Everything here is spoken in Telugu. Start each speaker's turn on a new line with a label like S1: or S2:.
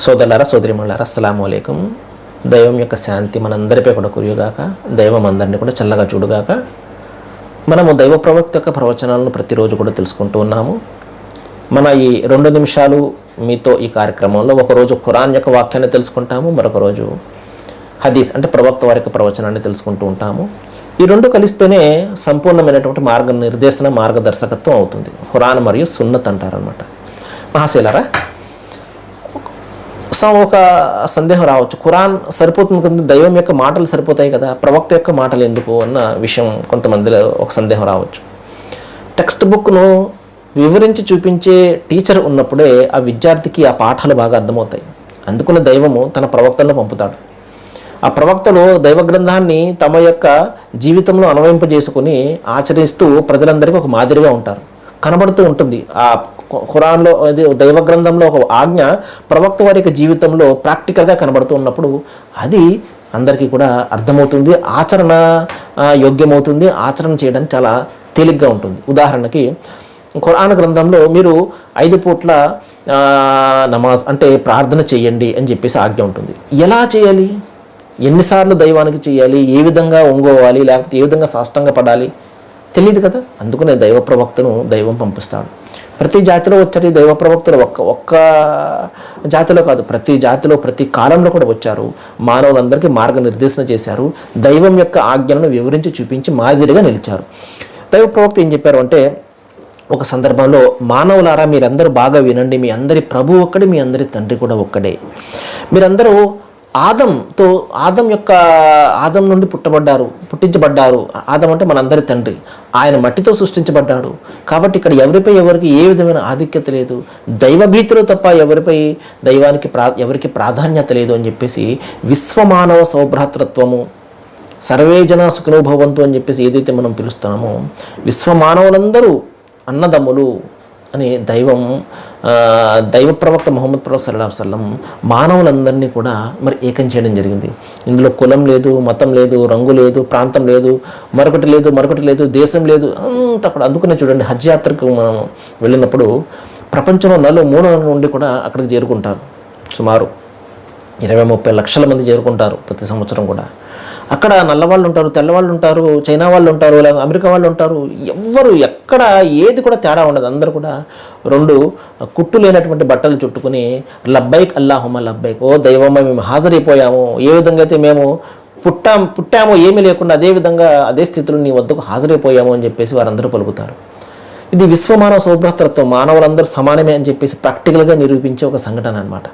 S1: సోదరులారా సోదరిమణులారా అస్సలాము అలైకుం. దైవం యొక్క శాంతి మనందరిపై కూడా కురియుగాక. దైవం అందరినీ కూడా చల్లగా చూడుగాక. మనము దైవ ప్రవక్త యొక్క ప్రవచనాలను ప్రతిరోజు కూడా తెలుసుకుంటూ ఉన్నాము. మన ఈ 2 నిమిషాలు మీతో ఈ కార్యక్రమంలో ఒకరోజు ఖురాన్ యొక్క వాక్యాన్ని తెలుసుకుంటాము, మరొక రోజు హదీస్ అంటే ప్రవక్త వారి యొక్క ప్రవచనాన్ని తెలుసుకుంటూ ఉంటాము. ఈ 2 కలిస్తేనే సంపూర్ణమైనటువంటి మార్గదర్శకత్వం అవుతుంది. ఖురాన్ మరియు సున్నత్ అంటారనమాట. మహాశీలారా, ఒక సందేహం రావచ్చు, ఖురాన్ సరిపోతుంది కదా, దైవం యొక్క మాటలు సరిపోతాయి కదా, ప్రవక్త యొక్క మాటలు ఎందుకు అన్న విషయం కొంతమందిలో ఒక సందేహం రావచ్చు. టెక్స్ట్ బుక్ను వివరించి చూపించే టీచర్ ఉన్నప్పుడే ఆ విద్యార్థికి ఆ పాఠాలు బాగా అర్థమవుతాయి. అందుకున్న దైవము తన ప్రవక్తలను పంపుతాడు. ఆ ప్రవక్తలు దైవ గ్రంథాన్ని తమ యొక్క జీవితంలో అన్వయింపజేసుకుని ఆచరిస్తూ ప్రజలందరికీ ఒక మాదిరిగా ఉంటారు. కనబడుతూ ఉంటుంది ఆ ఖురాన్లో, అది దైవ గ్రంథంలో ఒక ఆజ్ఞ ప్రవక్త వారి యొక్క జీవితంలో ప్రాక్టికల్గా కనబడుతూ ఉన్నప్పుడు అది అందరికీ కూడా అర్థమవుతుంది, ఆచరణ యోగ్యమవుతుంది, ఆచరణ చేయడానికి చాలా తేలిగ్గా ఉంటుంది. ఉదాహరణకి ఖురాన్ గ్రంథంలో మీరు 5 పూట్ల నమాజ్ అంటే ప్రార్థన చేయండి అని చెప్పేసి ఆజ్ఞ ఉంటుంది. ఎలా చేయాలి, ఎన్నిసార్లు దైవానికి చేయాలి, ఏ విధంగా ఒంగోవాలి, లేకపోతే ఏ విధంగా సాష్టంగా పడాలి తెలియదు కదా. అందుకనే దైవ ప్రవక్తను దైవం పంపిస్తాడు. ప్రతి జాతిలో వచ్చారు దైవ ప్రవక్తలు, ఒక్క జాతిలో కాదు, ప్రతి జాతిలో ప్రతి కాలంలో కూడా వచ్చారు. మానవులందరికీ మార్గనిర్దేశన చేశారు. దైవం యొక్క ఆజ్ఞలను వివరించి చూపించి మాదిరిగా నిలిచారు. దైవ ప్రవక్త ఏం చెప్పారు అంటే, ఒక సందర్భంలో, మానవులారా మీరందరూ బాగా వినండి, మీ అందరి ప్రభు ఒక్కడే, మీ అందరి తండ్రి కూడా ఒక్కడే. మీరందరూ ఆదం నుండి పుట్టించబడ్డారు. ఆదం అంటే మనందరి తండ్రి. ఆయన మట్టితో సృష్టించబడ్డాడు. కాబట్టి ఇక్కడ ఎవరికి ఏ విధమైన ఆధిక్యత లేదు, దైవభీతిలో తప్ప ఎవరికి ప్రాధాన్యత లేదు అని చెప్పేసి, విశ్వమానవ సౌభ్రాతృత్వము, సర్వేజన సుఖినోభవంతు అని చెప్పేసి ఏదైతే మనం పిలుస్తున్నామో, విశ్వమానవులందరూ అన్నదమ్ములు అని దైవ ప్రవక్త ముహమ్మద్ ప్రవక్త సల్లల్లాహు అలైహి వసల్లం మానవులందరినీ కూడా మరి ఏకం చేయడం జరిగింది. ఇందులో కులం లేదు, మతం లేదు, రంగు లేదు, ప్రాంతం లేదు, మరొకటి లేదు, దేశం లేదు, అంత కూడా. అందుకనే చూడండి, హజ్ యాత్రకు మనం వెళ్ళినప్పుడు ప్రపంచంలో 4 నుండి కూడా అక్కడికి చేరుకుంటారు. సుమారు 20-30 లక్షల మంది చేరుకుంటారు ప్రతి సంవత్సరం కూడా. అక్కడ నల్లవాళ్ళు ఉంటారు, తెల్లవాళ్ళు ఉంటారు, చైనా వాళ్ళు ఉంటారు, లేదా అమెరికా వాళ్ళు ఉంటారు. ఎవ్వరు ఎక్కడ ఏది కూడా తేడా ఉండదు. అందరూ కూడా 2 కుట్టు లేనటువంటి బట్టలు చుట్టుకుని లబ్బైక్ అల్లాహుమ్మ లబ్బైక్, ఓ దైవమ్మ మేము హాజరైపోయాము, ఏ విధంగా అయితే మేము పుట్టామో ఏమీ లేకుండా అదే స్థితిలో నీ వద్దకు హాజరైపోయాము అని చెప్పేసి వారందరూ పలుకుతారు. ఇది విశ్వమానవ సౌభ్రాతృత్వం, మానవులందరూ సమానమే అని చెప్పేసి ప్రాక్టికల్గా నిరూపించే ఒక సంఘటన అన్నమాట.